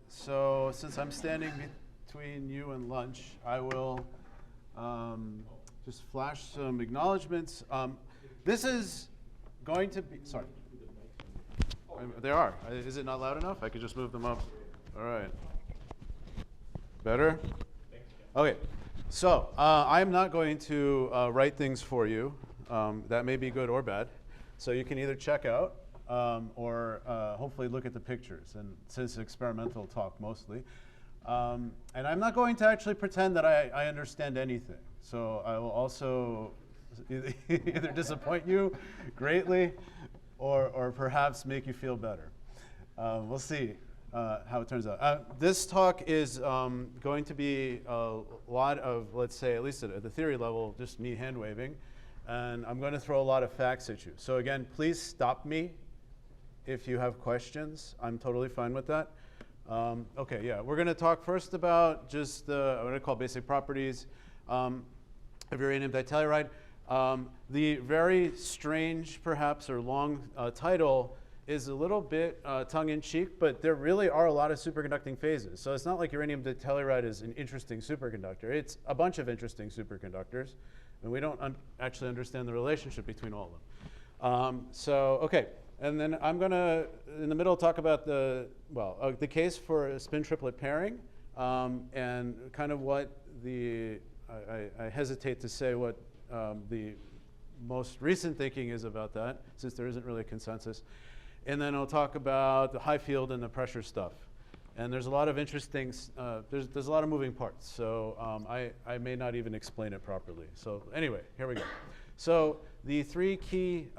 So since I'm standing between you and lunch, I will just flash some acknowledgements. This is going to be, sorry. They are. Is it not loud enough? I could just move them up. All right. Better? Okay. So I'm not going to write things for you. That may be good or bad. So you can either check out or hopefully look at the pictures. And since it's experimental talk mostly. And I'm not going to actually pretend that I understand anything. So I will also either disappoint you greatly or perhaps make you feel better. We'll see how it turns out. This talk is going to be a lot of, let's say, at least at the theory level, just me hand waving. And I'm going to throw a lot of facts at you. So again, please stop me if you have questions. I'm totally fine with that. OK, yeah, we're going to talk first about just what I call basic properties of uranium ditelluride. The very strange, perhaps, or long title is a little bit tongue-in-cheek, but there really are a lot of superconducting phases. So it's not like uranium ditelluride is an interesting superconductor. It's a bunch of interesting superconductors, and we don't actually understand the relationship between all of them. So OK, and then I'm going to, in the middle, talk about the case for a spin-triplet pairing, and kind of what the, I hesitate to say what the most recent thinking is about that, since there isn't really a consensus. And then I'll talk about the high field and the pressure stuff. And there's a lot of interesting, there's a lot of moving parts. So I may not even explain it properly. So anyway, here we go. So the three key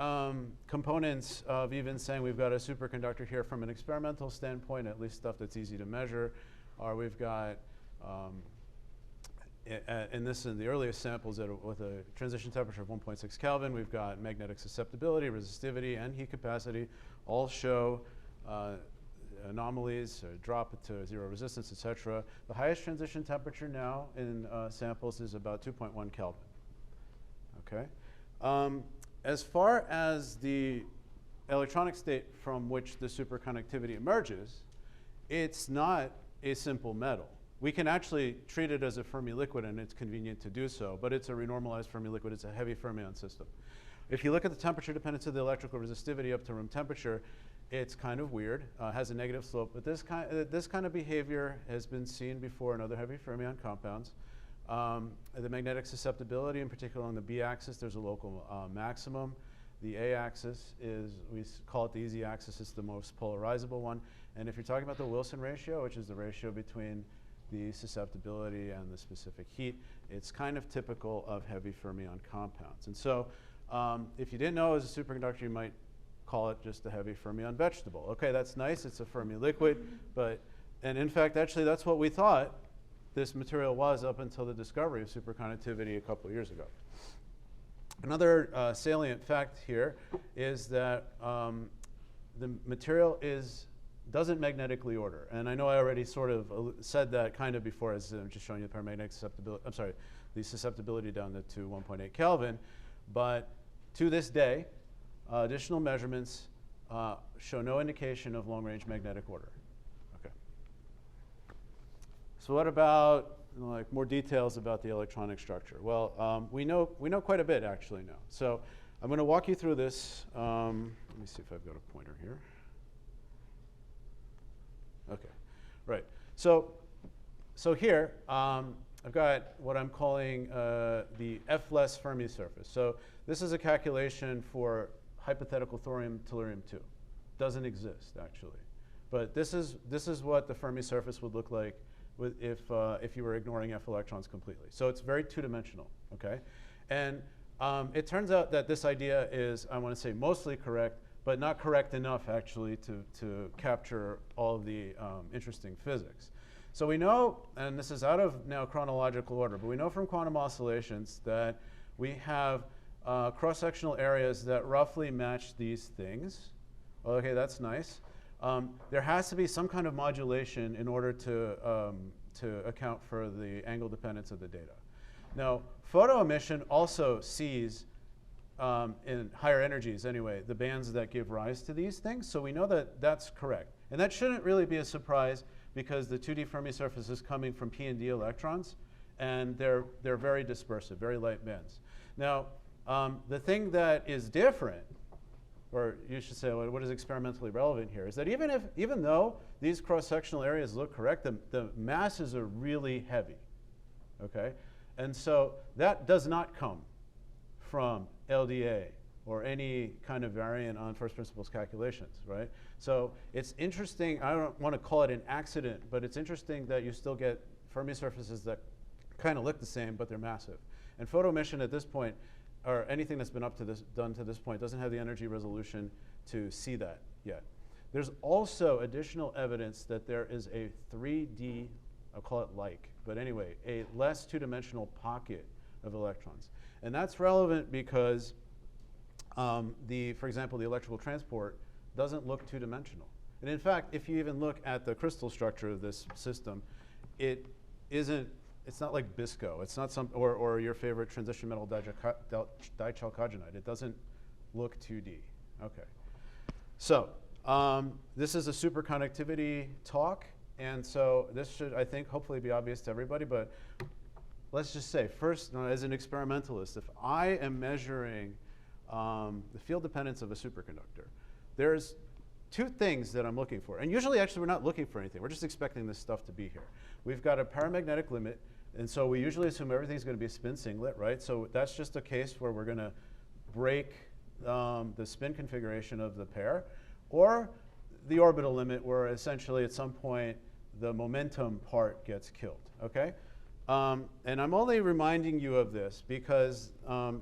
components of even saying we've got a superconductor here from an experimental standpoint, at least stuff that's easy to measure, are we've got, and this in the earliest samples with a transition temperature of 1.6 Kelvin, we've got magnetic susceptibility, resistivity, and heat capacity all show anomalies, drop to zero resistance, et cetera. The highest transition temperature now in samples is about 2.1 Kelvin. Okay. As far as the electronic state from which the superconductivity emerges, it's not a simple metal. We can actually treat it as a Fermi liquid, and it's convenient to do so, but it's a renormalized Fermi liquid. It's a heavy fermion system. If you look at the temperature dependence of the electrical resistivity up to room temperature, it's kind of weird, has a negative slope, but this kind of behavior has been seen before in other heavy fermion compounds. The magnetic susceptibility, in particular on the B-axis, there's a local maximum. The A-axis is, we call it the easy axis, it's the most polarizable one. And if you're talking about the Wilson ratio, which is the ratio between the susceptibility and the specific heat, it's kind of typical of heavy fermion compounds. And so if you didn't know it was a superconductor, you might call it just a heavy fermion vegetable. OK, that's nice. It's a Fermi liquid. And in fact, actually, that's what we thought this material was up until the discovery of superconductivity a couple of years ago. Another salient fact here is that the material doesn't magnetically order. And I know I already sort of said that kind of before, as I'm just showing you the paramagnetic susceptibility, I'm sorry, the susceptibility down to 1.8 Kelvin. But to this day, additional measurements show no indication of long-range magnetic order. Okay. So what about more details about the electronic structure? Well, we know quite a bit actually now. So I'm going to walk you through this. Let me see if I've got a pointer here. OK, right. So here, I've got what I'm calling the F-less Fermi surface. So this is a calculation for hypothetical thorium tellurium-2. Doesn't exist, actually. But this is what the Fermi surface would look like if you were ignoring F electrons completely. So it's very two-dimensional. OK? And it turns out that this idea is, I want to say, mostly correct, but not correct enough, actually, to capture all of the interesting physics. So we know, and this is out of now chronological order, but we know from quantum oscillations that we have cross-sectional areas that roughly match these things. OK, that's nice. There has to be some kind of modulation in order to account for the angle dependence of the data. Now, photo emission also sees in higher energies anyway, the bands that give rise to these things. So we know that that's correct. And that shouldn't really be a surprise because the 2D Fermi surface is coming from p and d electrons, and they're very dispersive, very light bands. Now, the thing that is different, or you should say what is experimentally relevant here, is that even though these cross-sectional areas look correct, the masses are really heavy, okay? And so that does not come from LDA or any kind of variant on first principles calculations, right? So it's interesting, I don't want to call it an accident, but it's interesting that you still get Fermi surfaces that kind of look the same, but they're massive. And photo emission at this point, or anything that's been done to this point, doesn't have the energy resolution to see that yet. There's also additional evidence that there is a 3D, I'll call it like, but anyway, a less two-dimensional pocket of electrons. And that's relevant because for example, the electrical transport doesn't look two-dimensional. And in fact, if you even look at the crystal structure of this system, it's not like Bisco. It's not or your favorite transition metal dichalcogenide. It doesn't look 2D. Okay. So this is a superconductivity talk. And so this should, I think, hopefully be obvious to everybody. But let's just say, first, as an experimentalist, if I am measuring the field dependence of a superconductor, there's two things that I'm looking for. And usually, actually, we're not looking for anything. We're just expecting this stuff to be here. We've got a paramagnetic limit. And so we usually assume everything's going to be a spin singlet, right? So that's just a case where we're going to break the spin configuration of the pair. Or the orbital limit, where essentially at some point the momentum part gets killed, okay? And I'm only reminding you of this because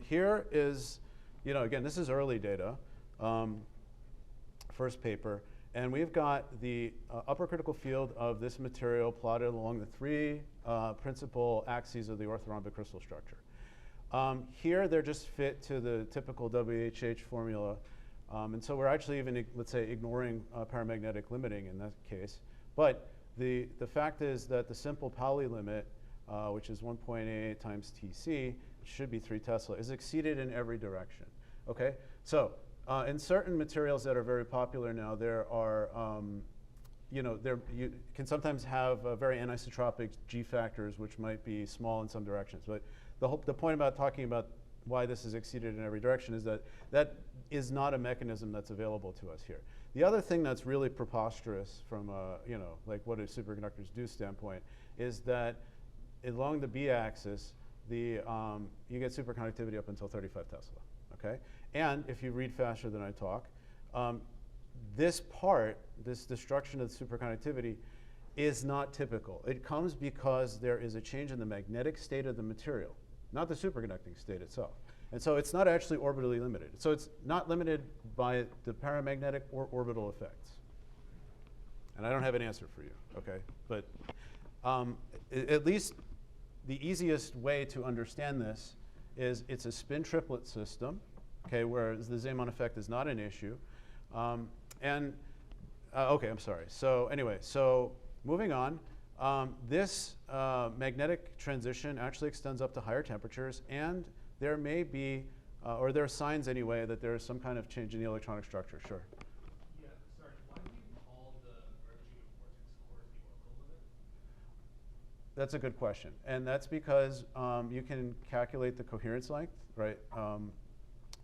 here is, again, this is early data, first paper, and we've got the upper critical field of this material plotted along the three principal axes of the orthorhombic crystal structure. Here, they're just fit to the typical WHH formula, and so we're actually even, let's say, ignoring paramagnetic limiting in that case. But the fact is that the simple Pauli limit, which is 1.8 times TC, should be 3 Tesla, is exceeded in every direction. Okay, so in certain materials that are very popular now, there are, you can sometimes have very anisotropic G factors, which might be small in some directions. But the point about talking about why this is exceeded in every direction is that that is not a mechanism that's available to us here. The other thing that's really preposterous from like what do superconductors do standpoint is that along the B-axis, you get superconductivity up until 35 Tesla. Okay? And if you read faster than I talk, this part, this destruction of the superconductivity, is not typical. It comes because there is a change in the magnetic state of the material, not the superconducting state itself. And so it's not actually orbitally limited. So it's not limited by the paramagnetic or orbital effects. And I don't have an answer for you, okay? But at least the easiest way to understand this is it's a spin-triplet system, okay, where the Zeeman effect is not an issue. Okay, I'm sorry. So anyway, so moving on, this magnetic transition actually extends up to higher temperatures, and there may be, or there are signs anyway, that there is some kind of change in the electronic structure. Sure. Yeah, sorry. Why do you call the merging of vortex cores the orbital limit? That's a good question, and that's because you can calculate the coherence length, right,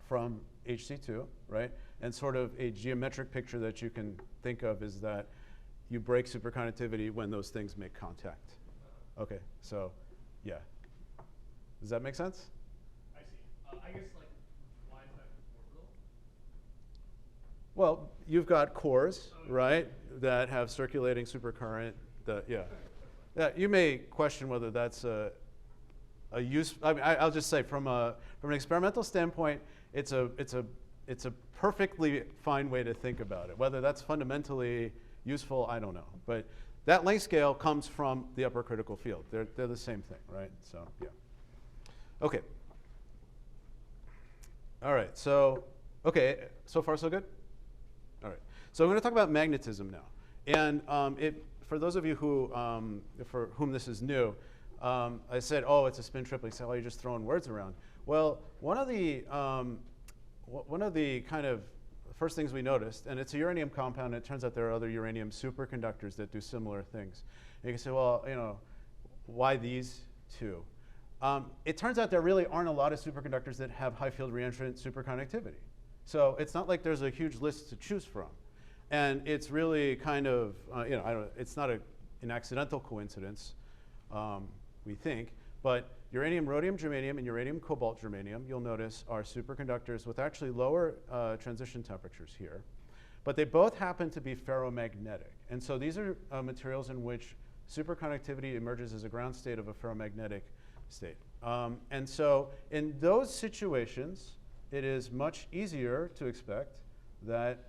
from HC2, right? And sort of a geometric picture that you can think of is that you break superconductivity when those things make contact. Okay, so yeah. Does that make sense? I see. I guess, like, why is that orbital? Well, you've got cores, right, that have circulating supercurrent. Yeah, you may question whether that's a use. I mean, I'll just say from an experimental standpoint, it's a perfectly fine way to think about it. Whether that's fundamentally useful, I don't know. But that length scale comes from the upper critical field. They're the same thing, right? So yeah. Okay. All right. So okay. So far, so good. All right. So I'm going to talk about magnetism now. And for those of you who for whom this is new, I said, oh, it's a spin triplet. You say, oh, you're just throwing words around. Well, one of the kind of first things we noticed, and it's a uranium compound, and it turns out there are other uranium superconductors that do similar things. And you can say, well, you know, why these two? It turns out there really aren't a lot of superconductors that have high field reentrant superconductivity. So it's not like there's a huge list to choose from. And it's really kind of, you know, it's not an accidental coincidence, we think. But uranium, rhodium, germanium, and uranium, cobalt, germanium, you'll notice, are superconductors with actually lower transition temperatures here. But they both happen to be ferromagnetic. And so these are materials in which superconductivity emerges as a ground state of a ferromagnetic state. And so in those situations, it is much easier to expect that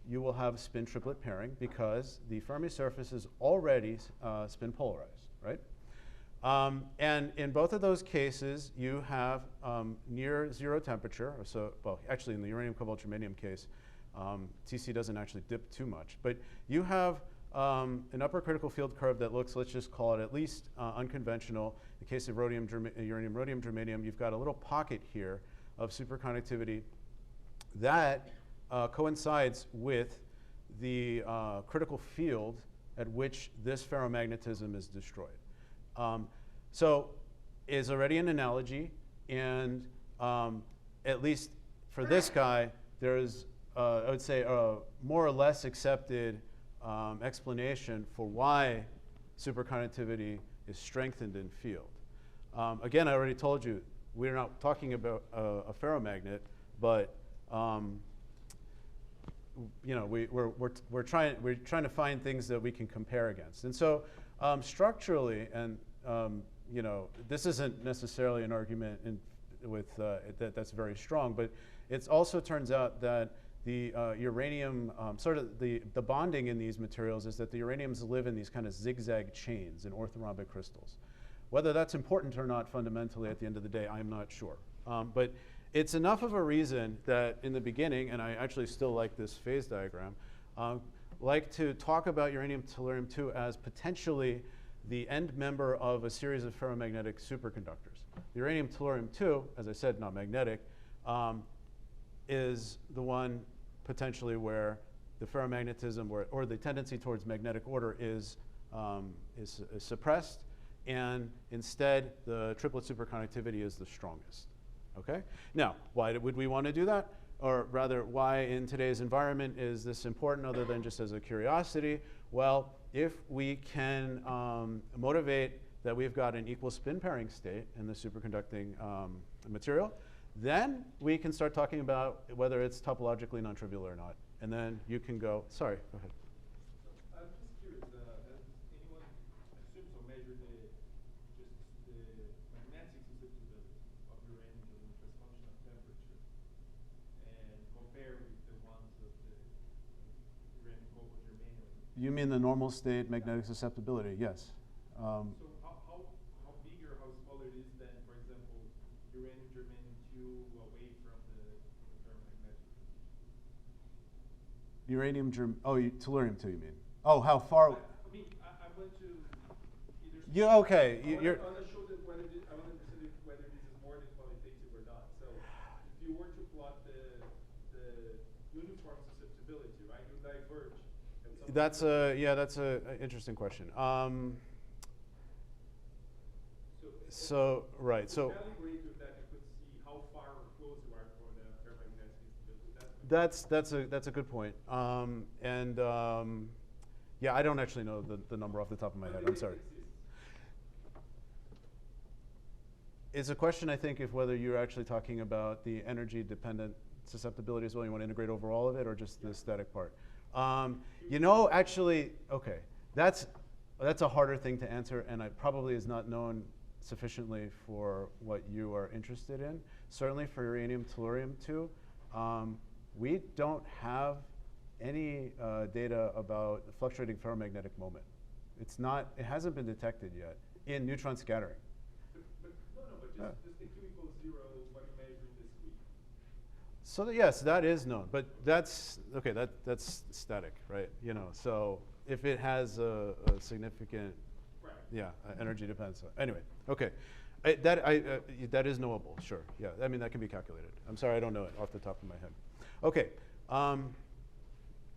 you will have spin triplet pairing because the Fermi surface is already spin polarized, right? And in both of those cases, you have near zero temperature. So, well, actually in the uranium cobalt germanium case, TC doesn't actually dip too much. But you have an upper critical field curve that looks, let's just call it at least unconventional. In the case of uranium, rhodium, germanium, you've got a little pocket here of superconductivity that coincides with the critical field at which this ferromagnetism is destroyed. So is already an analogy, and at least for this guy, there's, I would say, a more or less accepted explanation for why superconductivity is strengthened in field. Again, I already told you, we're not talking about a ferromagnet, but you know, we're trying to find things that we can compare against. And so structurally, and you know, this isn't necessarily an argument that's very strong, but it also turns out that the uranium, sort of the bonding in these materials is that the uraniums live in these kind of zigzag chains in orthorhombic crystals. Whether that's important or not fundamentally at the end of the day, I'm not sure. But it's enough of a reason that in the beginning, and I actually still like this phase diagram, like to talk about uranium tellurium-2 as potentially the end member of a series of ferromagnetic superconductors. The uranium tellurium-2, as I said, not magnetic, is the one potentially where the ferromagnetism or the tendency towards magnetic order is suppressed, and instead the triplet superconductivity is the strongest. Okay? Now, why would we want to do that? Or rather, why in today's environment is this important other than just as a curiosity? Well, if we can motivate that we've got an equal spin pairing state in the superconducting material, then we can start talking about whether it's topologically non-trivial or not. And then you can go, sorry, go ahead. I'm just curious, has anyone assumed or measured just the magnetic susceptibility of uranium as a function of temperature and compare with the ones of the uranium cobalt germanium? You mean the normal state magnetic susceptibility? Yes. So how big or how small it is than, for example, uranium germanium-2 away from the ferromagnetic condition? Uranium tellurium-2, you mean? Oh, how far? I mean, I want to either. Yeah, okay. I want to show that whether I want to understand whether this is more than qualitative or not. So, if you were to plot the uniform susceptibility, right, you diverge. That's an interesting question. So right. So calibrate with that, you could see how far or close you are for the ferromagnetic instability. that's a good point. Yeah, I don't actually know the number off the top of my head. I'm sorry. It's a question, I think, of whether you're actually talking about the energy-dependent susceptibility as well. You want to integrate over all of it, or just the static part? You know, actually, okay, that's a harder thing to answer, and it probably is not known sufficiently for what you are interested in. Certainly for uranium tellurium-2, we don't have any data about the fluctuating ferromagnetic moment. It hasn't been detected yet in neutron scattering. But just the Q equals 0, what you measure in the squeeze. So yes, that is known, but that's okay. That's static, right? You know, so if it has a significant, right. Yeah, energy depends. Anyway, okay, that is knowable. Sure, yeah. I mean that can be calculated. I'm sorry, I don't know it off the top of my head. Okay.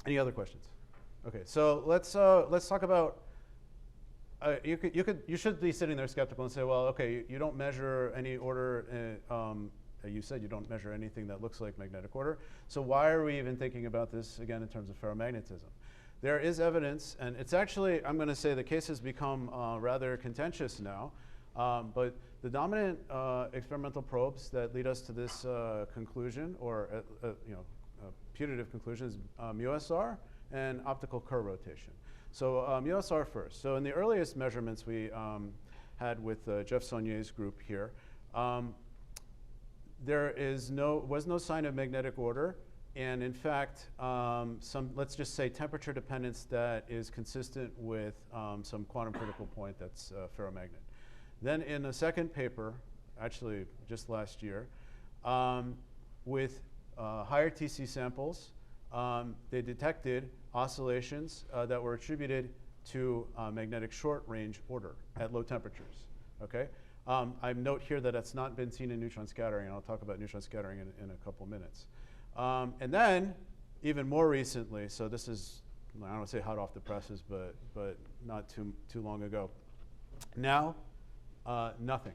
Any other questions? Okay, so let's talk about. You should be sitting there skeptical and say, well, okay, you don't measure any order. You said you don't measure anything that looks like magnetic order. So why are we even thinking about this again in terms of ferromagnetism? There is evidence, and it's actually, I'm going to say the case has become rather contentious now. But the dominant experimental probes that lead us to this conclusion, or putative conclusion, is MUSR and optical Kerr rotation. So MUSR first. So in the earliest measurements we had with Jeff Saulnier's group here, there was no sign of magnetic order, and in fact, let's just say temperature dependence that is consistent with some quantum critical point that's ferromagnet. Then in a second paper, actually just last year, with higher TC samples, they detected oscillations that were attributed to magnetic short-range order at low temperatures. Okay, I note here that it's not been seen in neutron scattering, and I'll talk about neutron scattering in a couple minutes. And then, even more recently, so this is, I don't want to say hot off the presses, but not too long ago. Now, nothing.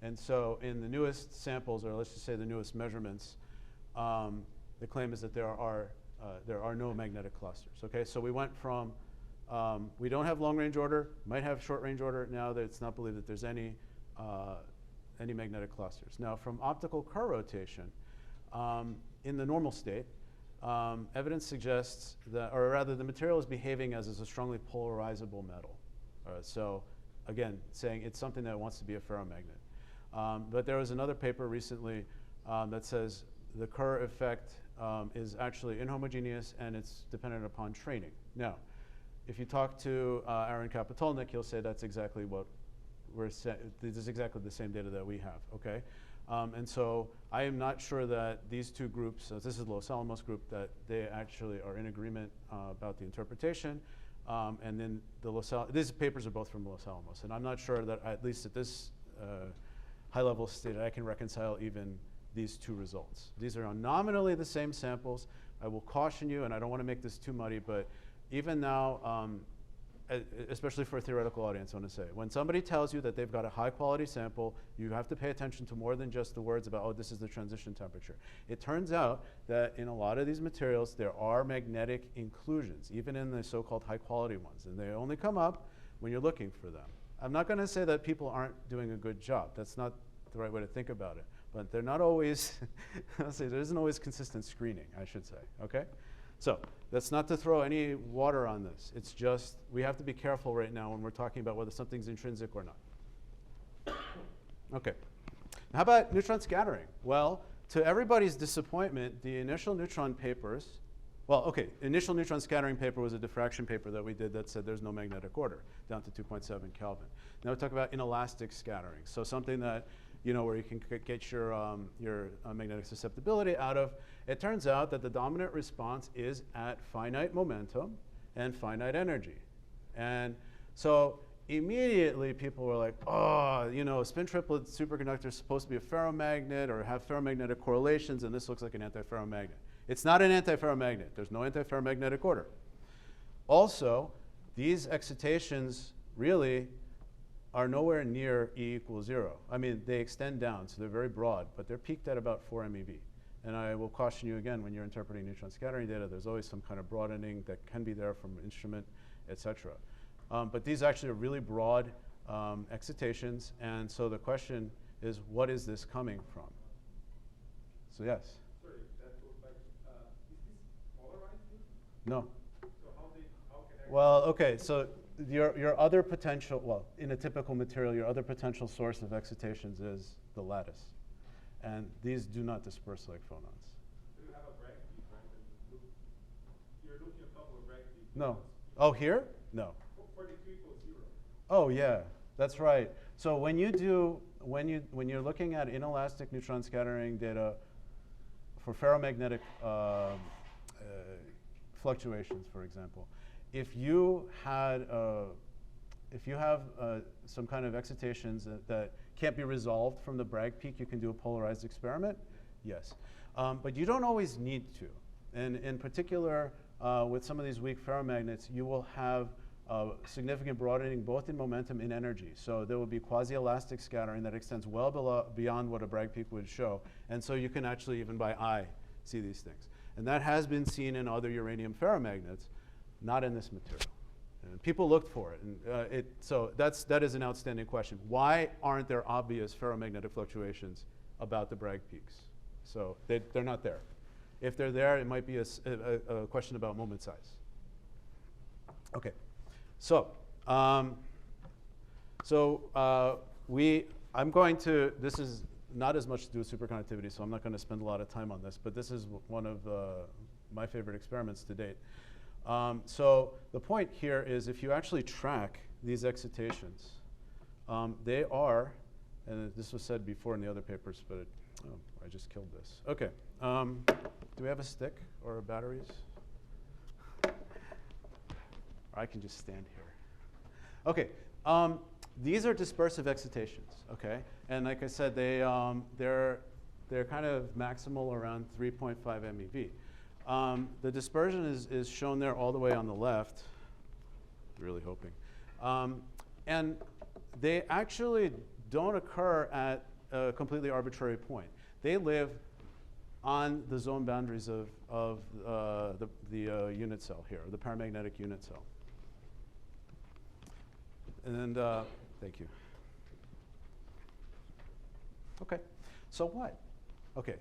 And so in the newest samples, or let's just say the newest measurements, the claim is that there are no magnetic clusters. Okay, so we went from we don't have long-range order, might have short-range order. Now that it's not believed that there's any magnetic clusters. Now from optical Kerr rotation, in the normal state, evidence suggests that, or rather, the material is behaving as a strongly polarizable metal. So again, saying it's something that wants to be a ferromagnet. But there was another paper recently that says the Kerr effect is actually inhomogeneous and it's dependent upon training. Now, if you talk to Aaron Kapitolnik, he'll say that's exactly what this is exactly the same data that we have. Okay, and so I am not sure that these two groups, this is the Los Alamos group, that they actually are in agreement about the interpretation. And then these papers are both from Los Alamos, and I'm not sure that at least at this high-level state I can reconcile even these two results. These are nominally the same samples. I will caution you, and I don't want to make this too muddy, but even now, especially for a theoretical audience, I want to say, when somebody tells you that they've got a high-quality sample, you have to pay attention to more than just the words about, oh, this is the transition temperature. It turns out that in a lot of these materials, there are magnetic inclusions, even in the so-called high-quality ones, and they only come up when you're looking for them. I'm not going to say that people aren't doing a good job. That's not the right way to think about it. But they're not always, I'll say there isn't always consistent screening, I should say, okay? So that's not to throw any water on this. It's just we have to be careful right now when we're talking about whether something's intrinsic or not. Okay, how about neutron scattering? Well, to everybody's disappointment, the initial neutron papers, well, okay, initial neutron scattering paper was a diffraction paper that we did that said there's no magnetic order, down to 2.7 Kelvin. Now we talk about inelastic scattering, so something that, you know, where you can get your magnetic susceptibility out of. It turns out that the dominant response is at finite momentum and finite energy. And so immediately people were like, oh, you know, spin-triplet superconductor is supposed to be a ferromagnet or have ferromagnetic correlations, and this looks like an antiferromagnet. It's not an antiferromagnet. There's no antiferromagnetic order. Also, these excitations really are nowhere near E equals 0. I mean, they extend down, so they're very broad, but they're peaked at about 4 MeV. And I will caution you again, when you're interpreting neutron scattering data, there's always some kind of broadening that can be there from an instrument, et cetera. But these actually are really broad excitations, and so the question is, what is this coming from? So yes? Sorry, that goes back. Is this polarized? No. So how can I? Well, okay, so your other potential, well, in a typical material, your other potential source of excitations is the lattice. And these do not disperse like phonons. Do you have a Bragg peak, right? You're looking at a couple of Bragg peaks. No. Oh, here? No. 42 equals 0. Oh, yeah, that's right. So when you're looking at inelastic neutron scattering data for ferromagnetic fluctuations, for example, if you have some kind of excitations that can't be resolved from the Bragg peak, you can do a polarized experiment, yes. But you don't always need to. And in particular, with some of these weak ferromagnets, you will have significant broadening both in momentum and energy. So there will be quasi-elastic scattering that extends well beyond what a Bragg peak would show. And so you can actually, even by eye, see these things. And that has been seen in other uranium ferromagnets, not in this material. And people looked for it. And so that is an outstanding question. Why aren't there obvious ferromagnetic fluctuations about the Bragg peaks? So they're not there. If they're there, it might be a question about moment size. OK. So, I'm going to, this is not as much to do with superconductivity, so I'm not going to spend a lot of time on this, but this is one of my favorite experiments to date. So the point here is if you actually track these excitations, they are, and this was said before in the other papers, but I just killed this. OK. Do we have a stick or batteries? Or I can just stand here. OK, these are dispersive excitations. OK, and like I said, they're kind of maximal around 3.5 MeV. The dispersion is shown there all the way on the left. Really hoping, and they actually don't occur at a completely arbitrary point. They live on the zone boundaries of the unit cell here, the paramagnetic unit cell. And thank you. OK, so what? OK,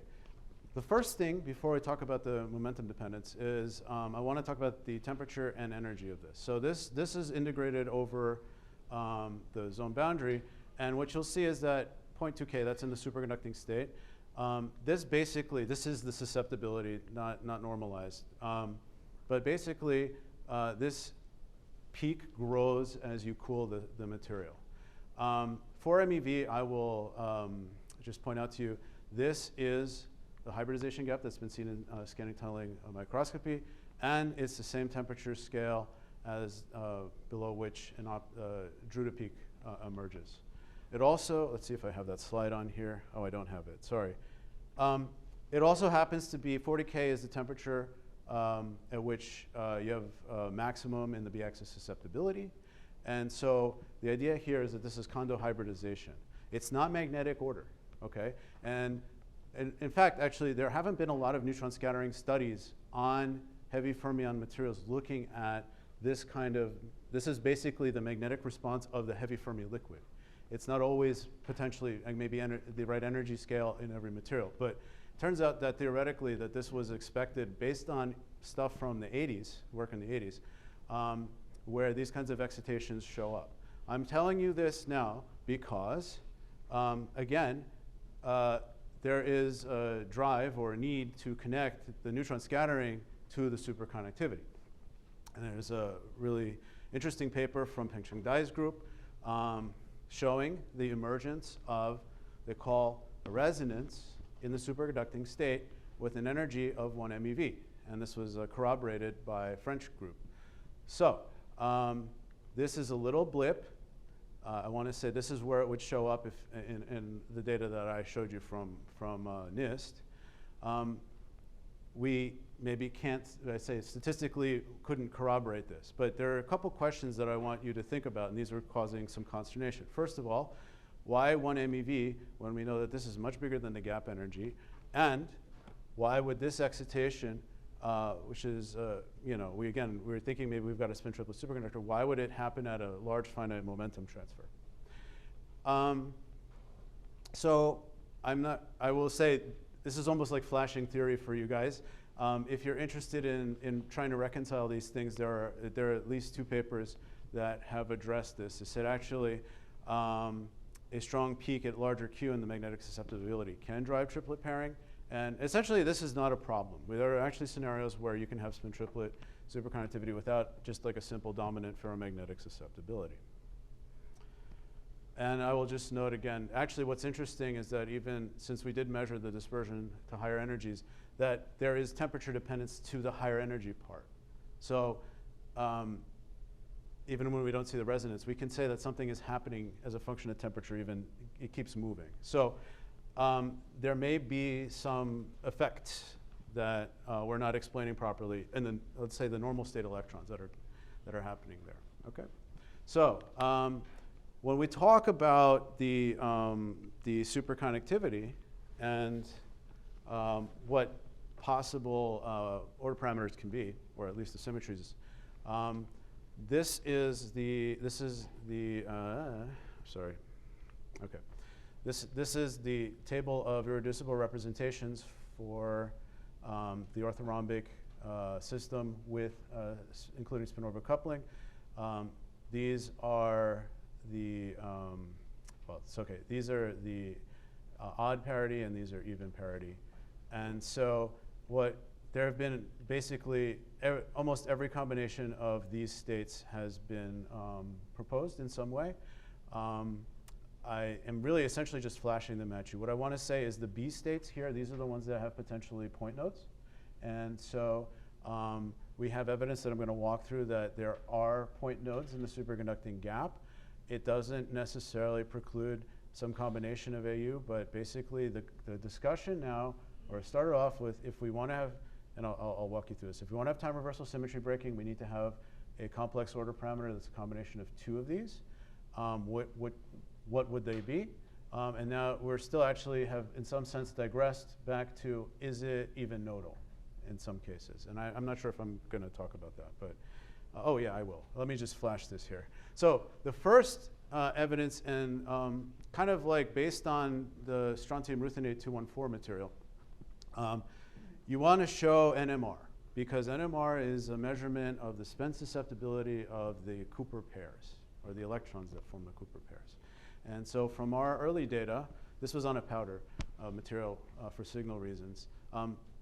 the first thing before I talk about the momentum dependence is I want to talk about the temperature and energy of this. So this is integrated over the zone boundary. And what you'll see is that 0.2 K, that's in the superconducting state. This is the susceptibility, not normalized. But basically, this peak grows as you cool the material. For MeV, I will just point out to you, this is the hybridization gap that's been seen in scanning tunneling microscopy, and it's the same temperature scale as below which an Drude peak emerges. It also, let's see if I have that slide on here. Oh, I don't have it, sorry. It also happens to be 40 K is the temperature at which you have maximum in the B-axis susceptibility. And so the idea here is that this is Kondo hybridization. It's not magnetic order, OK? And in fact, actually, there haven't been a lot of neutron scattering studies on heavy fermion materials looking at this kind of, this is basically the magnetic response of the heavy Fermi liquid. It's not always potentially maybe the right energy scale in every material. But it turns out that theoretically that this was expected based on stuff from the 80s, work in the 80s, where these kinds of excitations show up. I'm telling you this now because, again, there is a drive or a need to connect the neutron scattering to the superconductivity. And there's a really interesting paper from Peng-Cheng Dai's group showing the emergence of, they call a resonance in the superconducting state with an energy of 1 MeV. And this was corroborated by a French group. So this is a little blip. I want to say this is where it would show up if in the data that I showed you from NIST. We maybe can't, I say statistically couldn't corroborate this, but there are a couple questions that I want you to think about, and these are causing some consternation. First of all, why 1 MeV when we know that this is much bigger than the gap energy? And why would this excitation, which is, we're thinking maybe we've got a spin-triplet superconductor, why would it happen at a large finite momentum transfer? So I will say, this is almost like flashing theory for you guys. If you're interested in trying to reconcile these things, there are at least 2 papers that have addressed this. It said actually a strong peak at larger Q in the magnetic susceptibility can drive triplet pairing. And essentially, this is not a problem. There are actually scenarios where you can have spin-triplet superconductivity without just like a simple dominant ferromagnetic susceptibility. And I will just note again, actually what's interesting is that even since we did measure the dispersion to higher energies, that there is temperature dependence to the higher energy part. So even when we don't see the resonance, we can say that something is happening as a function of temperature, even it keeps moving. So there may be some effect that we're not explaining properly, and then let's say the normal state electrons that are happening there. Okay, so when we talk about the superconductivity and what possible order parameters can be, or at least the symmetries, this is the sorry. Okay, this is the table of irreducible representations for the orthorhombic system with including spin-orbital coupling. These are the well, it's okay. These are the odd parity, and these are even parity. And so there have been basically almost every combination of these states has been proposed in some way. I am really essentially just flashing them at you. What I want to say is the B states here, these are the ones that have potentially point nodes. And so we have evidence that I'm going to walk through that there are point nodes in the superconducting gap. It doesn't necessarily preclude some combination of AU, but basically the discussion now, or started off with, if we want to have, and I'll walk you through this, if we want to have time reversal symmetry breaking, we need to have a complex order parameter that's a combination of two of these. What would they be? And now we're still actually have, in some sense, digressed back to, is it even nodal in some cases? And I'm not sure if I'm going to talk about that, but oh yeah, I will. Let me just flash this here. So the first evidence, and kind of like based on the strontium ruthenate 214 material, you want to show NMR, because NMR is a measurement of the spin susceptibility of the Cooper pairs, or the electrons that form the Cooper pairs. And so from our early data, this was on a powder material for signal reasons,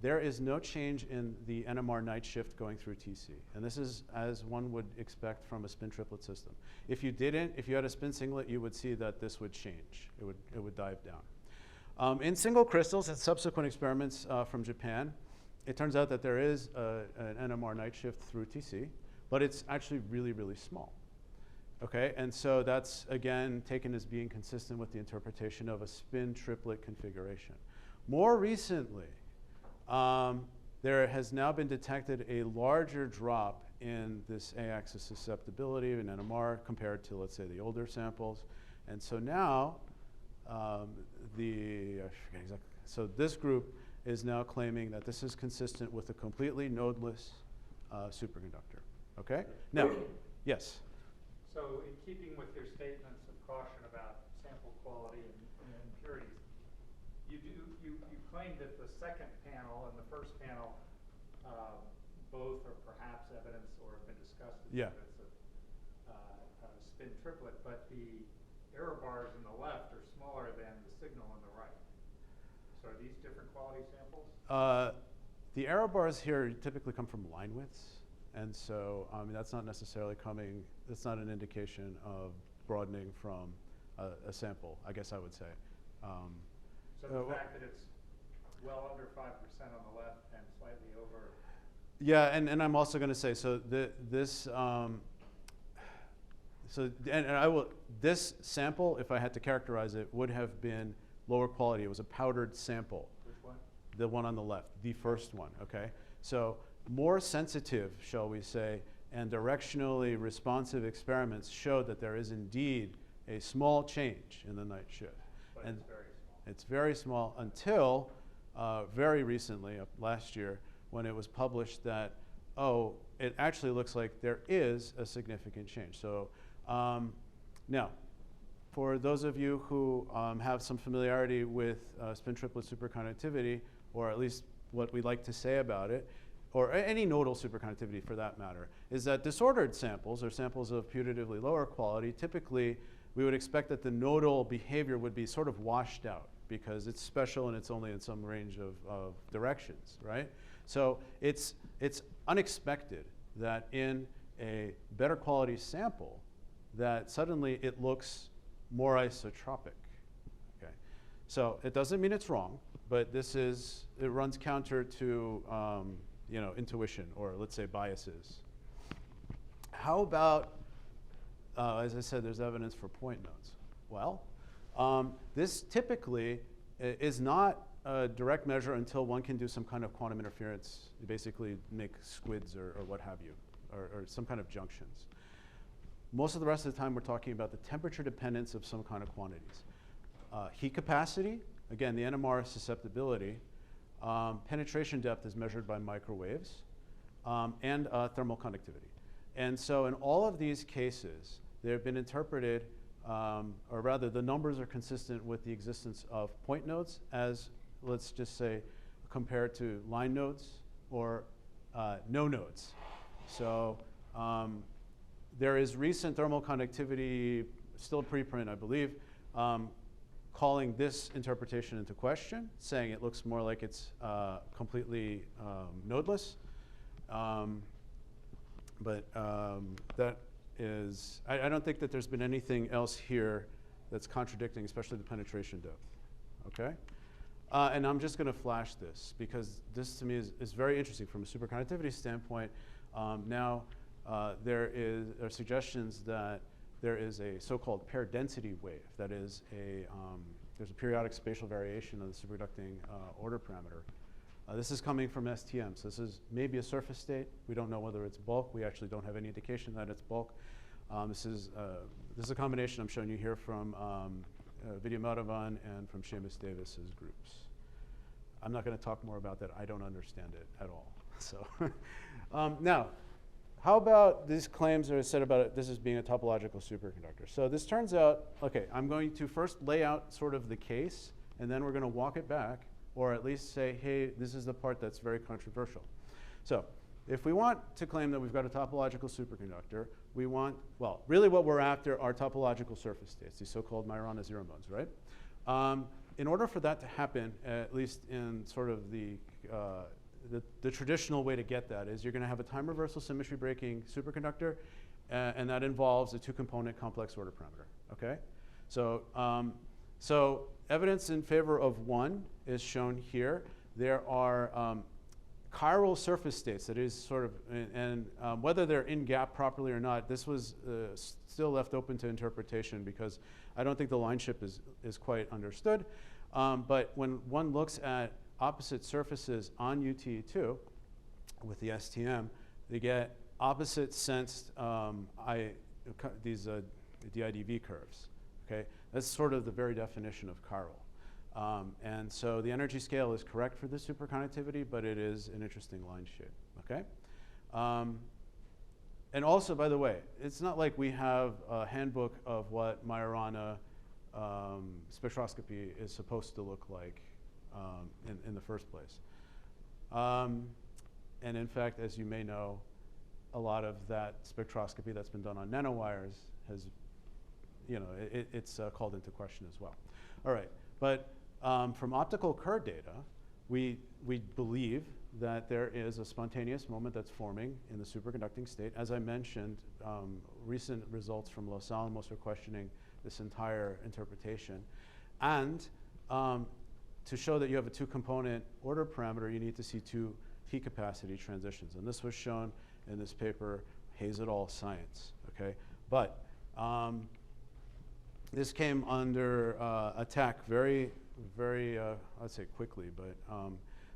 there is no change in the NMR night shift going through TC. And this is as one would expect from a spin triplet system. If you had a spin singlet, you would see that this would change. It would dive down. In single crystals and subsequent experiments from Japan, it turns out that there is an NMR night shift through TC, but it's actually really, really small. Okay, and so that's, again, taken as being consistent with the interpretation of a spin triplet configuration. More recently, there has now been detected a larger drop in this A-axis susceptibility in NMR compared to, let's say, the older samples. And so now, I forget exactly, so this group is now claiming that this is consistent with a completely nodeless superconductor. Okay? Now, yes? So in keeping with your statements of caution about sample quality and impurities, you claim that the second panel and the first panel both are perhaps evidence or have been discussed as evidence of spin triplet, but the error bars in the left are smaller than the signal on the right. So are these different quality samples? The error bars here typically come from line widths. And so that's not necessarily coming, that's not an indication of broadening from a sample, I guess I would say. So the fact that it's well under 5% on the left and slightly over. Yeah, and I'm also going to say, so this sample, if I had to characterize it, would have been lower quality. It was a powdered sample. Which one? The one on the left, the first one, okay? So more sensitive, shall we say, and directionally responsive experiments showed that there is indeed a small change in the night shift. But and it's very small. It's very small until very recently, last year, when it was published that, oh, it actually looks like there is a significant change. So now, for those of you who have some familiarity with spin triplet superconductivity, or at least what we like to say about it, or any nodal superconductivity for that matter, is that disordered samples, or samples of putatively lower quality, typically we would expect that the nodal behavior would be sort of washed out because it's special and it's only in some range of directions, right? So it's unexpected that in a better quality sample that suddenly it looks more isotropic, okay? So it doesn't mean it's wrong, but it runs counter to intuition, or let's say biases. How about, as I said, there's evidence for point nodes. Well, this typically is not a direct measure until one can do some kind of quantum interference, you basically make squids or what have you, or some kind of junctions. Most of the rest of the time, we're talking about the temperature dependence of some kind of quantities. Heat capacity, again, the NMR susceptibility. Penetration depth is measured by microwaves, and thermal conductivity. And so in all of these cases, they've been interpreted, or rather the numbers are consistent with the existence of point nodes as, let's just say, compared to line nodes or no nodes. So there is recent thermal conductivity, still preprint, I believe, calling this interpretation into question, saying it looks more like it's completely nodeless. But that is, I don't think that there's been anything else here that's contradicting, especially the penetration depth, okay? And I'm just gonna flash this because this to me is very interesting from a superconductivity standpoint. Now, there are suggestions that there is a so-called pair density wave. That is there's a periodic spatial variation of the superconducting order parameter. This is coming from STM, so this is maybe a surface state. We don't know whether it's bulk. We actually don't have any indication that it's bulk. This is a combination I'm showing you here from Vidya Madhavan and from Seamus Davis's groups. I'm not going to talk more about that. I don't understand it at all. So now, how about these claims that are said about it, this as being a topological superconductor? So this turns out, okay, I'm going to first lay out sort of the case, and then we're going to walk it back, or at least say, hey, this is the part that's very controversial. So if we want to claim that we've got a topological superconductor, we want, well, really what we're after are topological surface states, these so-called Majorana zero modes, right? In order for that to happen, at least in sort of the traditional way to get that is you're going to have a time reversal symmetry breaking superconductor, and that involves a two-component complex order parameter, okay? So evidence in favor of one is shown here. There are chiral surface states that is sort of, and whether they're in gap properly or not, this was still left open to interpretation because I don't think the line ship is quite understood. But when one looks at opposite surfaces on UTE2 with the STM, they get opposite sensed these DIDV curves, okay? That's sort of the very definition of chiral. And so the energy scale is correct for this superconductivity, but it is an interesting line shape, okay? And also, by the way, it's not like we have a handbook of what Majorana spectroscopy is supposed to look like in the first place. And in fact, as you may know, a lot of that spectroscopy that's been done on nanowires has, you know, it's called into question as well. All right, but from optical Kerr data, we believe that there is a spontaneous moment that's forming in the superconducting state. As I mentioned, recent results from Los Alamos are questioning this entire interpretation. And to show that you have a two-component order parameter, you need to see two heat capacity transitions. And this was shown in this paper, Hayes et al. Science, okay? But this came under attack very, I'd say quickly, but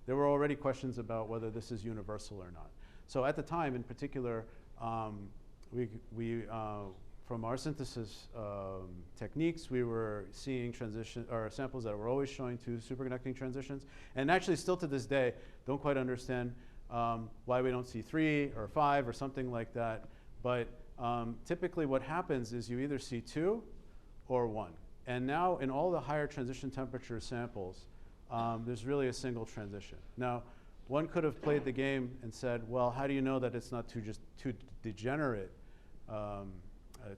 there were already questions about whether this is universal or not. So at the time, in particular, from our synthesis techniques, we were seeing samples that were always showing two superconducting transitions. And actually, still to this day, don't quite understand why we don't see 3 or 5 or something like that. But typically what happens is you either see 2 or 1. And now in all the higher transition temperature samples, there's really a single transition. Now, one could have played the game and said, well, how do you know that it's not just two degenerate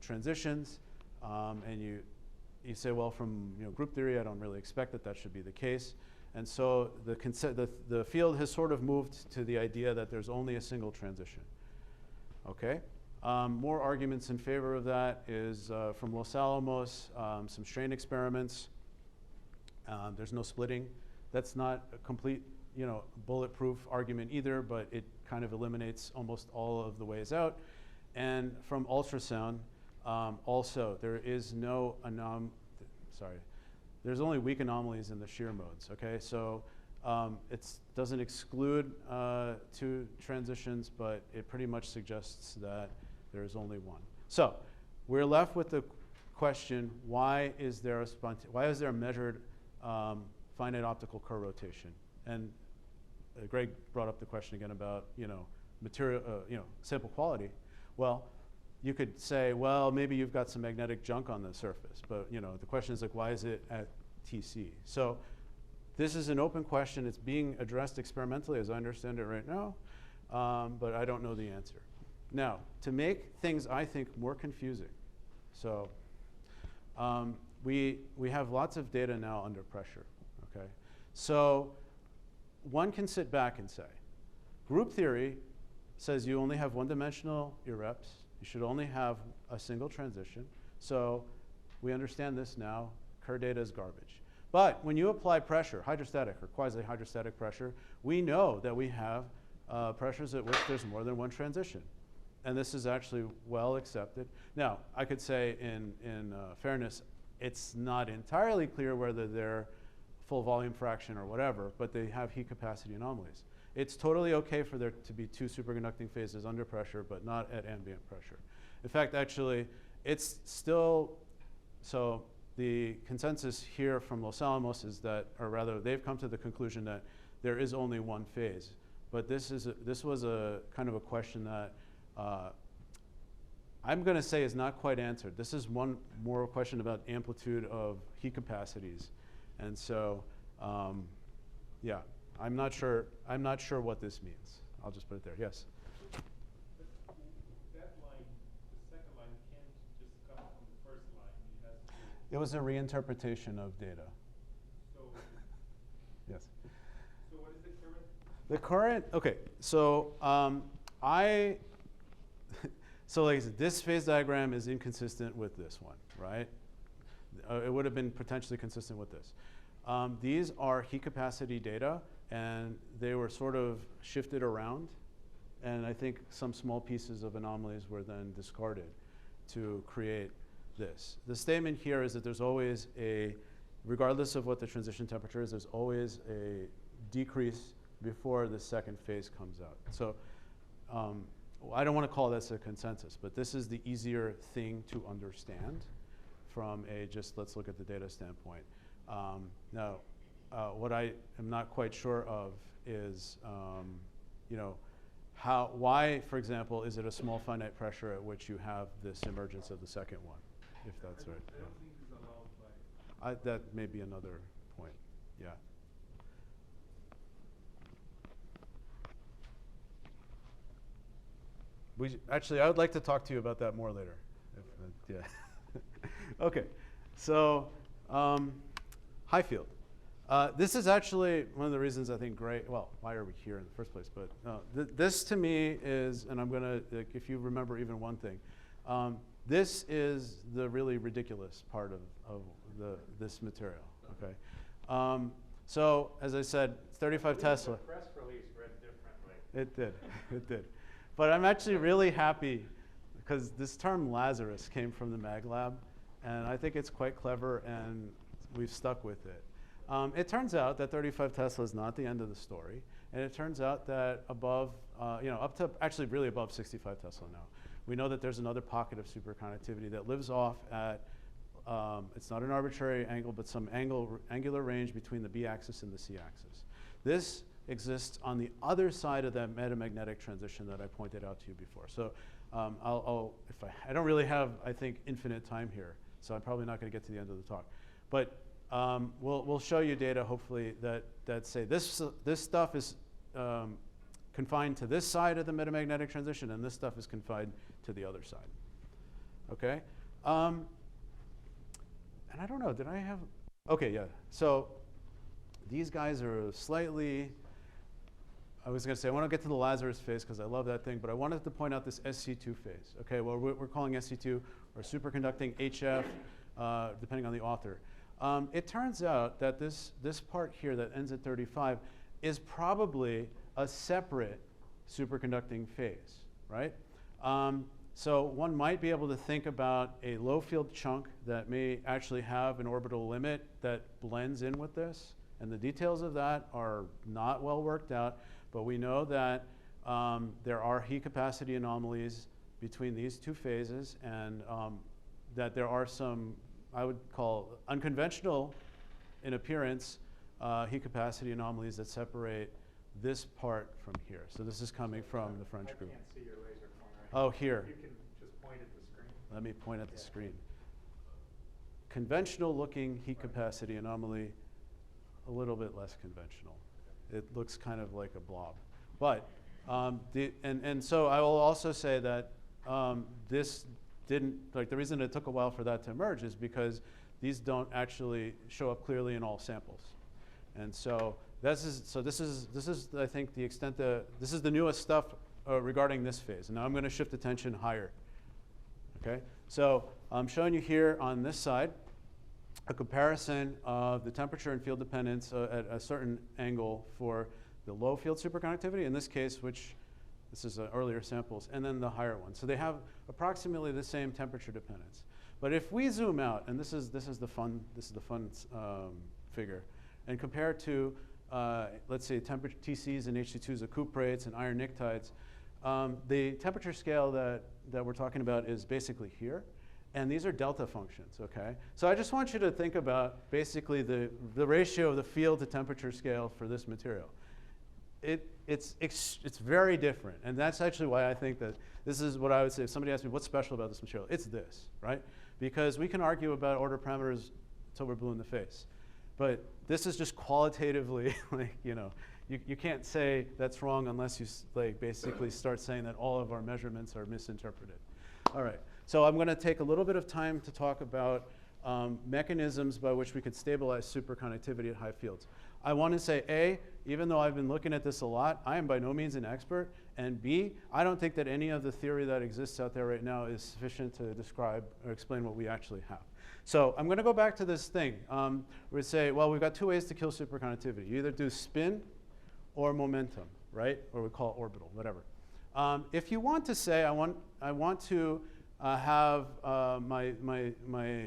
transitions? And you say, well, from group theory, I don't really expect that should be the case. And so the field has sort of moved to the idea that there's only a single transition. Okay? More arguments in favor of that is from Los Alamos, some strain experiments. There's no splitting. That's not a complete, bulletproof argument either, but it kind of eliminates almost all of the ways out. And from ultrasound, also there is no there's only weak anomalies in the shear modes, okay? So it doesn't exclude two transitions, but it pretty much suggests that there's only one. So we're left with the question, why is there a measured finite optical Kerr rotation? And Greg brought up the question again about, material, sample quality. Well, you could say, well, maybe you've got some magnetic junk on the surface, but the question is like, why is it at TC? So this is an open question. It's being addressed experimentally, as I understand it right now, but I don't know the answer. Now, to make things, I think, more confusing, so we have lots of data now under pressure, okay? So one can sit back and say, group theory says you only have one-dimensional irreps. You should only have a single transition. So we understand this now. Kerr data is garbage. But when you apply pressure, hydrostatic or quasi-hydrostatic pressure, we know that we have pressures at which there's more than one transition. And this is actually well accepted. Now, I could say in fairness, it's not entirely clear whether they're full volume fraction or whatever, but they have heat capacity anomalies. It's totally okay for there to be two superconducting phases under pressure, but not at ambient pressure. In fact, actually, it's still, so the consensus here from Los Alamos is that, or rather, they've come to the conclusion that there is only one phase. But this was a kind of a question that I'm going to say is not quite answered. This is one more question about amplitude of heat capacities. And so, yeah, I'm not sure what this means. I'll just put it there. Yes? That line, the second line, can't just come from the first line. It has to. It was a reinterpretation of data. So. Yes. So what is the current? The current, okay, so so like I said, this phase diagram is inconsistent with this one, right? It would have been potentially consistent with this. These are heat capacity data, and they were sort of shifted around, and I think some small pieces of anomalies were then discarded to create this. The statement here is that there's always regardless of what the transition temperature is, there's always a decrease before the second phase comes out. So I don't want to call this a consensus, but this is the easier thing to understand from a just let's look at the data standpoint. Now, what I am not quite sure of is, why, for example, is it a small finite pressure at which you have this emergence of the second one, if that's right. I don't think it's allowed by. That may be another point, yeah. Actually, I would like to talk to you about that more later. Yeah. Okay, so high field. This is actually one of the reasons I think why are we here in the first place? But this to me is, and I'm gonna, if you remember even one thing, this is the really ridiculous part of this material, okay? So as I said, 35 Tesla. The press release read differently. It did, it did. But I'm actually really happy because this term Lazarus came from the MagLab, and I think it's quite clever, and we've stuck with it. It turns out that 35 Tesla is not the end of the story, and it turns out that above, up to actually really above 65 Tesla now, we know that there's another pocket of superconductivity that lives off at, it's not an arbitrary angle, but some angular range between the b-axis and the c-axis. This exists on the other side of that metamagnetic transition that I pointed out to you before. So I don't really have, I think, infinite time here, so I'm probably not going to get to the end of the talk. But we'll show you data, hopefully, that say this stuff is confined to this side of the metamagnetic transition, and this stuff is confined to the other side. Okay? And I don't know, did I have? Okay, yeah. So these guys are slightly, I was going to say, I want to get to the Lazarus phase because I love that thing, but I wanted to point out this SC2 phase. Okay, well, we're calling SC2 or superconducting HF, depending on the author. It turns out that this part here that ends at 35 is probably a separate superconducting phase, right? So one might be able to think about a low field chunk that may actually have an orbital limit that blends in with this. And the details of that are not well worked out, but we know that there are heat capacity anomalies between these two phases, and that there are some, I would call unconventional in appearance, heat capacity anomalies that separate this part from here. So this is coming from the French group. I can't see your laser pointer. Oh, here. You can just point at the screen. Let me point at the screen. Conventional looking heat capacity anomaly, a little bit less conventional. It looks kind of like a blob. But, and so I will also say that this didn't, like the reason it took a while for that to emerge is because these don't actually show up clearly in all samples. And so this is I think the extent this is the newest stuff regarding this phase. And now I'm going to shift attention higher. Okay, so I'm showing you here on this side a comparison of the temperature and field dependence at a certain angle for the low field superconductivity, in this case, which this is earlier samples, and then the higher one. So they have approximately the same temperature dependence. But if we zoom out, and this is the fun figure, and compare to let's say temperature TCs and H22s of cuprates and iron pnictides, the temperature scale that we're talking about is basically here. And these are delta functions, okay? So I just want you to think about basically the ratio of the field to temperature scale for this material. It's very different. And that's actually why I think that this is what I would say. If somebody asks me what's special about this material, it's this, right? Because we can argue about order parameters until we're blue in the face. But this is just qualitatively, like, you know, you can't say that's wrong unless you like basically start saying that all of our measurements are misinterpreted. All right. So I'm going to take a little bit of time to talk about mechanisms by which we could stabilize superconductivity at high fields. I want to say, A, even though I've been looking at this a lot, I am by no means an expert. And B, I don't think that any of the theory that exists out there right now is sufficient to describe or explain what we actually have. So I'm going to go back to this thing. We say, well, we've got two ways to kill superconductivity. You either do spin or momentum, right? Or we call it orbital, whatever. If you want to say, I want to have my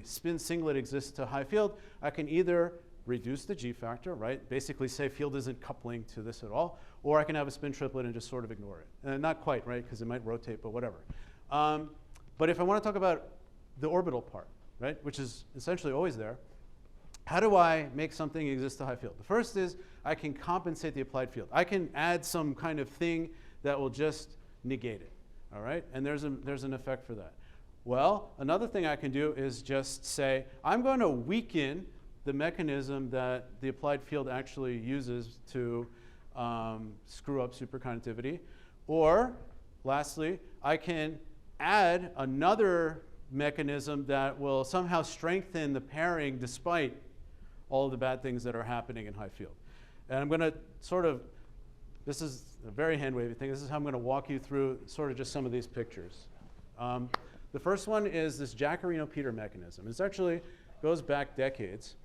spin singlet exist to high field, I can either reduce the G factor, right? Basically say field isn't coupling to this at all, or I can have a spin triplet and just sort of ignore it. And not quite, right? Because it might rotate, but whatever. But if I want to talk about the orbital part, right, which is essentially always there, how do I make something exist to high field? The first is I can compensate the applied field. I can add some kind of thing that will just negate it, all right? And there's an effect for that. Well, another thing I can do is just say, I'm going to weaken the mechanism that the applied field actually uses to screw up superconductivity. Or, lastly, I can add another mechanism that will somehow strengthen the pairing despite all of the bad things that are happening in high field. And I'm going to sort of, this is a very hand-wavy thing. This is how I'm going to walk you through sort of just some of these pictures. The first one is this Jaccarino-Peter mechanism. It actually goes back decades.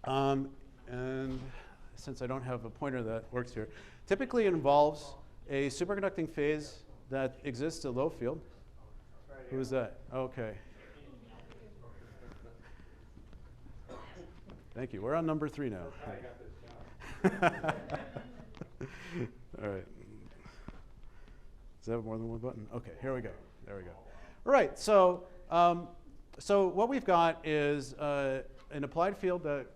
And since I don't have a pointer that works here, typically it involves a superconducting phase that exists at low field. Who is that? Okay. Thank you. We're on number 3 now. All right. Does that have more than one button? Okay, here we go. There we go. All right, so what we've got is an applied field that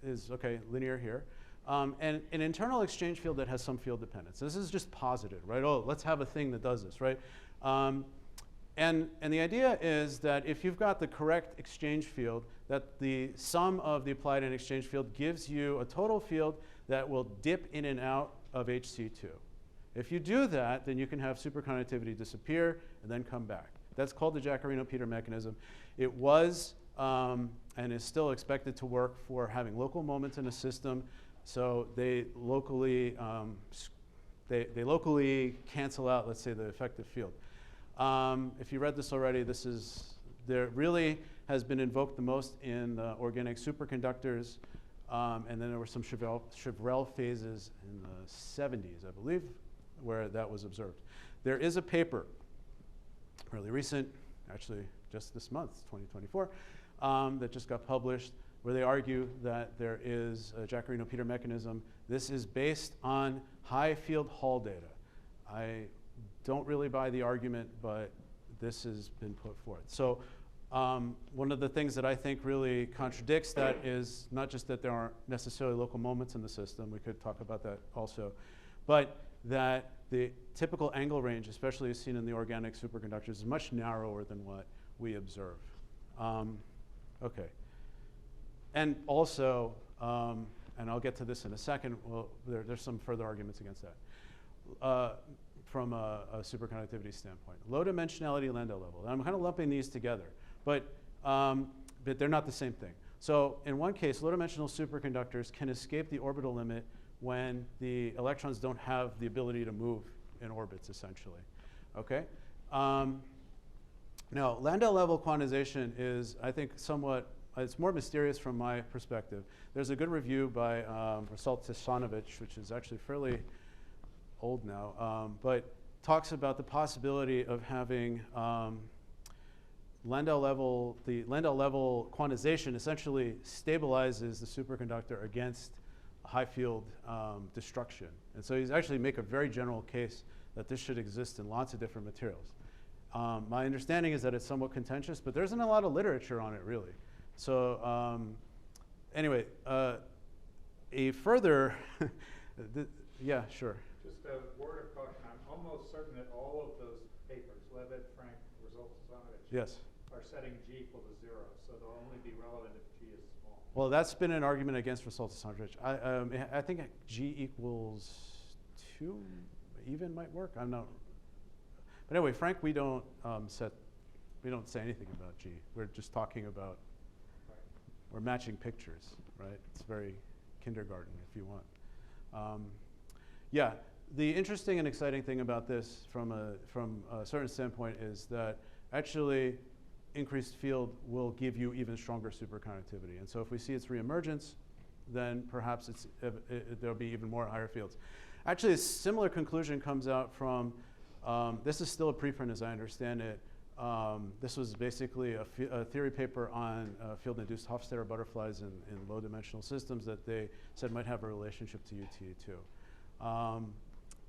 is, okay, linear here, and an internal exchange field that has some field dependence. This is just posited, right? Oh, let's have a thing that does this, right? And the idea is that if you've got the correct exchange field, that the sum of the applied and exchange field gives you a total field that will dip in and out of HC2. If you do that, then you can have superconductivity disappear and then come back. That's called the Jaccarino-Peter mechanism. It was and is still expected to work for having local moments in a system. So they locally cancel out, let's say, the effective field. If you read this already, there really has been invoked the most in organic superconductors, and then there were some Chevrel phases in the 70s, I believe, where that was observed. There is a paper really recent, actually just this month, 2024, that just got published, where they argue that there is a Jaccarino-Peter mechanism. This is based on high field Hall data. I don't really buy the argument, but this has been put forth. So one of the things that I think really contradicts that is not just that there aren't necessarily local moments in the system, we could talk about that also, but that the typical angle range, especially as seen in the organic superconductors, is much narrower than what we observe. Okay. And also, and I'll get to this in a second, well, there's some further arguments against that from a superconductivity standpoint. Low dimensionality Landau level. And I'm kind of lumping these together, but they're not the same thing. So in one case, low dimensional superconductors can escape the orbital limit when the electrons don't have the ability to move in orbits, essentially. Okay? Now, Landau level quantization is, I think, somewhat, it's more mysterious from my perspective. There's a good review by Rasultesanovic, which is actually fairly old now, but talks about the possibility of having the Landau level quantization essentially stabilizes the superconductor against high field destruction. And so he's actually make a very general case that this should exist in lots of different materials. My understanding is that it's somewhat contentious, but there isn't a lot of literature on it, really. So anyway, a further, yeah, sure. Just a word of caution. I'm almost certain that all of those papers, Levitt, Frank, Rasultesanovic, yes, are setting G equal to 0, so they'll only be relevant if G is small. Well, that's been an argument against Rasultesanovic. I think G equals 2 even might work. I'm not. But anyway, Frank, we don't say anything about G. We're just talking about, we're matching pictures, right? It's very kindergarten, if you want. Yeah, the interesting and exciting thing about this from a certain standpoint is that actually increased field will give you even stronger superconductivity. And so if we see its reemergence, then perhaps there'll be even more higher fields. Actually, a similar conclusion comes out from, this is still a preprint as I understand it. This was basically a theory paper on field-induced Hofstadter butterflies in low-dimensional systems that they said might have a relationship to UTE2.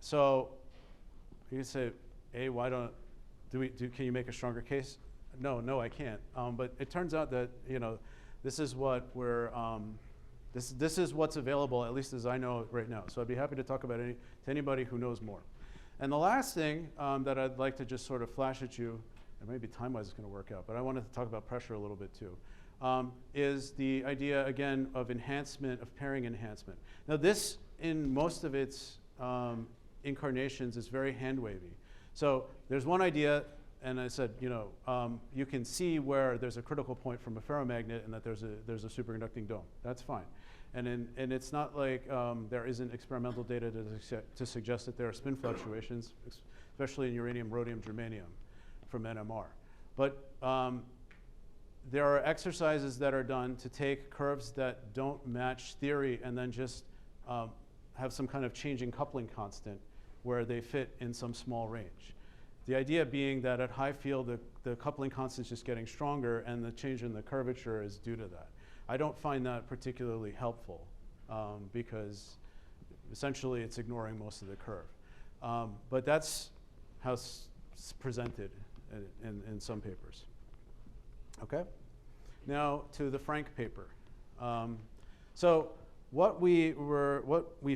So you can say, why don't, can you make a stronger case? No, I can't. But it turns out that, this is what we're, this is what's available, at least as I know it right now. So I'd be happy to talk about to anybody who knows more. And the last thing that I'd like to just sort of flash at you, and maybe time-wise it's going to work out, but I wanted to talk about pressure a little bit too, is the idea, again, of enhancement, of pairing enhancement. Now this, in most of its incarnations, is very hand-wavy. So there's one idea, and I said, you can see where there's a critical point from a ferromagnet and that there's a superconducting dome. That's fine. And it's not like there isn't experimental data to suggest that there are spin fluctuations, especially in uranium, rhodium, germanium from NMR. But there are exercises that are done to take curves that don't match theory and then just have some kind of changing coupling constant where they fit in some small range. The idea being that at high field, the coupling constant is just getting stronger and the change in the curvature is due to that. I don't find that particularly helpful because essentially it's ignoring most of the curve. But that's how it's presented in some papers. Okay? Now to the Frank paper. So what we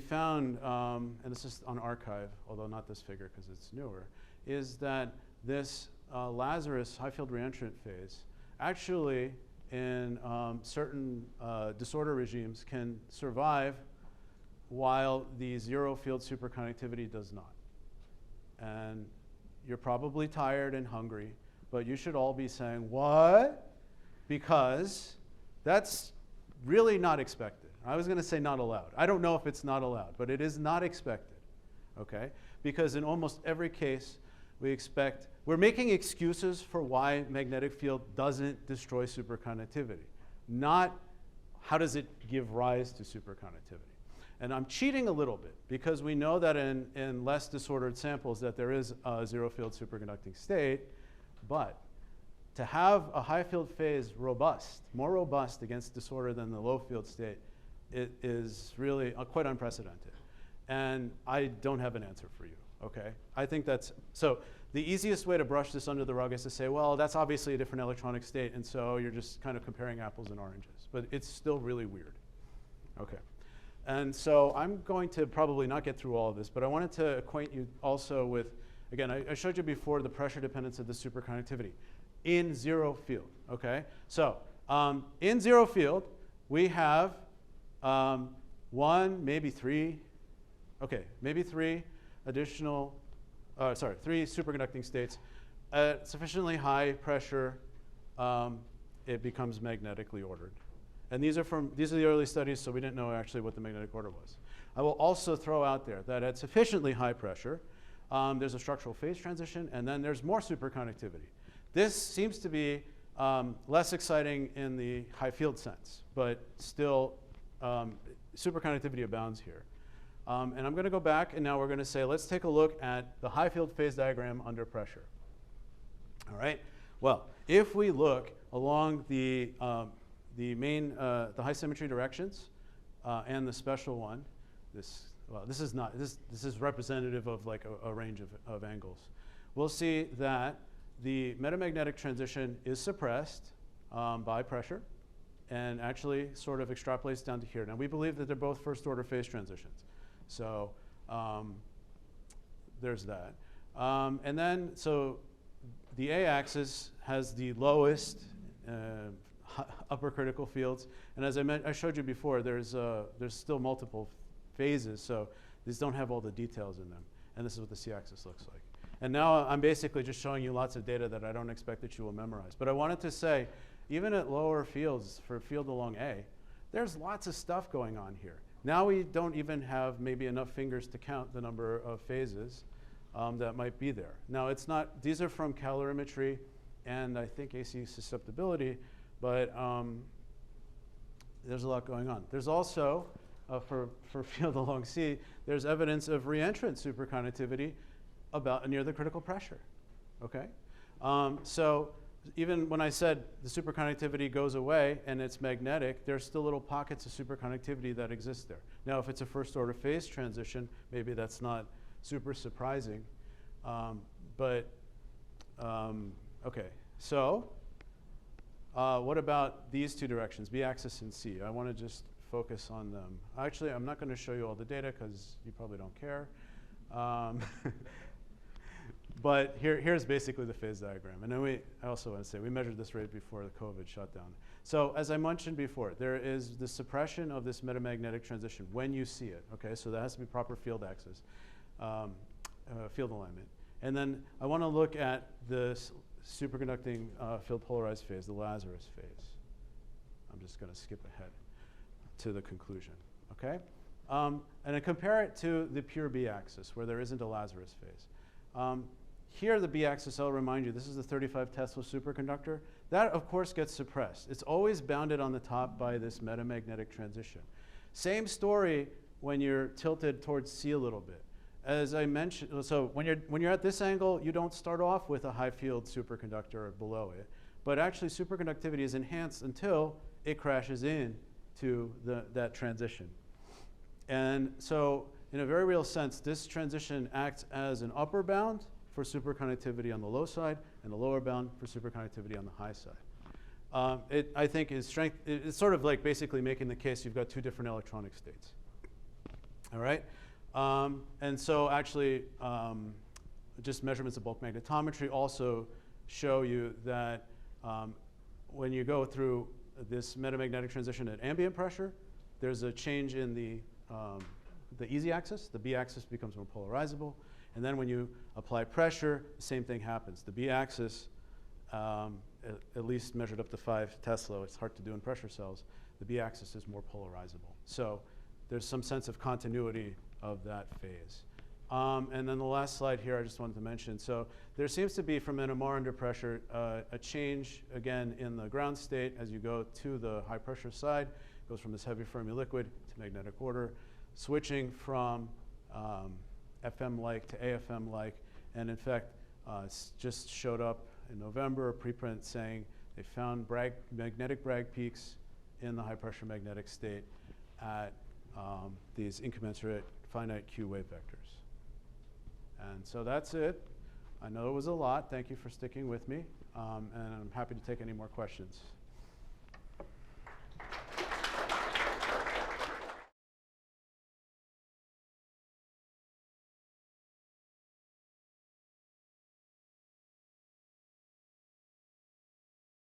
found, and this is on arXiv, although not this figure because it's newer, is that this Lazarus high field reentrant phase actually in certain disorder regimes can survive while the zero field superconductivity does not. And you're probably tired and hungry, but you should all be saying, what? Because that's really not expected. I was going to say not allowed. I don't know if it's not allowed, but it is not expected, okay? Because in almost every case, we're making excuses for why magnetic field doesn't destroy superconductivity, not how does it give rise to superconductivity. And I'm cheating a little bit because we know that in less disordered samples that there is a zero field superconducting state, But to have a high field phase robust, more robust against disorder than the low field state, it is really quite unprecedented. And I don't have an answer for you, okay? I think that's, so the easiest way to brush this under the rug is to say, well, that's obviously a different electronic state, and so you're just kind of comparing apples and oranges. But it's still really weird, okay? And so I'm going to probably not get through all of this, but I wanted to acquaint you also with, again, I showed you before the pressure dependence of the superconductivity in zero field, okay? So in zero field, we have maybe three additional, three superconducting states. At sufficiently high pressure, it becomes magnetically ordered. And these are the early studies, so we didn't know actually what the magnetic order was. I will also throw out there that at sufficiently high pressure, there's a structural phase transition, and then there's more superconductivity. This seems to be less exciting in the high field sense, but still superconductivity abounds here. And I'm going to go back, and now we're going to say, let's take a look at the high field phase diagram under pressure. All right. Well, if we look along the high symmetry directions and the special one, this is representative of like a range of angles. We'll see that the metamagnetic transition is suppressed by pressure and actually sort of extrapolates down to here. Now, we believe that they're both first order phase transitions. So there's that. And then, so the A-axis has the lowest upper critical fields. And as I showed you before, there's still multiple phases, so these don't have all the details in them. And this is what the C-axis looks like. And now I'm basically just showing you lots of data that I don't expect that you will memorize. But I wanted to say, even at lower fields, for a field along A, there's lots of stuff going on here. Now we don't even have maybe enough fingers to count the number of phases that might be there. Now it's not, these are from calorimetry and I think AC susceptibility, but there's a lot going on. There's also, for field along C, there's evidence of reentrant superconductivity about near the critical pressure, okay? So even when I said the superconductivity goes away and it's magnetic, there's still little pockets of superconductivity that exist there. Now, if it's a first order phase transition, maybe that's not super surprising. Okay, so what about these two directions, B-axis and C? I want to just focus on them. Actually, I'm not going to show you all the data because you probably don't care. But here's basically the phase diagram. And then I also want to say, we measured this right before the COVID shutdown. So as I mentioned before, there is the suppression of this metamagnetic transition when you see it. Okay, so that has to be proper field axis, field alignment. And then I want to look at the superconducting field polarized phase, the Lazarus phase. I'm just going to skip ahead to the conclusion. Okay, and I compare it to the pure B-axis where there isn't a Lazarus phase. Here, the B-axis, I'll remind you, this is the 35 Tesla superconductor. That, of course, gets suppressed. It's always bounded on the top by this metamagnetic transition. Same story when you're tilted towards C a little bit. As I mentioned, so when you're at this angle, you don't start off with a high field superconductor below it. But actually, superconductivity is enhanced until it crashes in to that transition. And so, in a very real sense, this transition acts as an upper bound for superconductivity on the low side and the lower bound for superconductivity on the high side. I think it's sort of like basically making the case you've got two different electronic states. All right? And so actually, just measurements of bulk magnetometry also show you that when you go through this metamagnetic transition at ambient pressure, there's a change in the easy axis. The B-axis becomes more polarizable. And then when you apply pressure, the same thing happens. The B-axis, at least measured up to 5 Tesla, it's hard to do in pressure cells, the B-axis is more polarizable. So there's some sense of continuity of that phase. And then the last slide here I just wanted to mention. So there seems to be, from NMR under pressure, a change, again, in the ground state as you go to the high pressure side. It goes from this heavy Fermi liquid to magnetic order, switching from FM-like to AFM-like, and in fact, it's just showed up in November a preprint saying they found magnetic Bragg peaks in the high pressure magnetic state at these incommensurate finite Q wave vectors. And so that's it. I know it was a lot. Thank you for sticking with me. And I'm happy to take any more questions.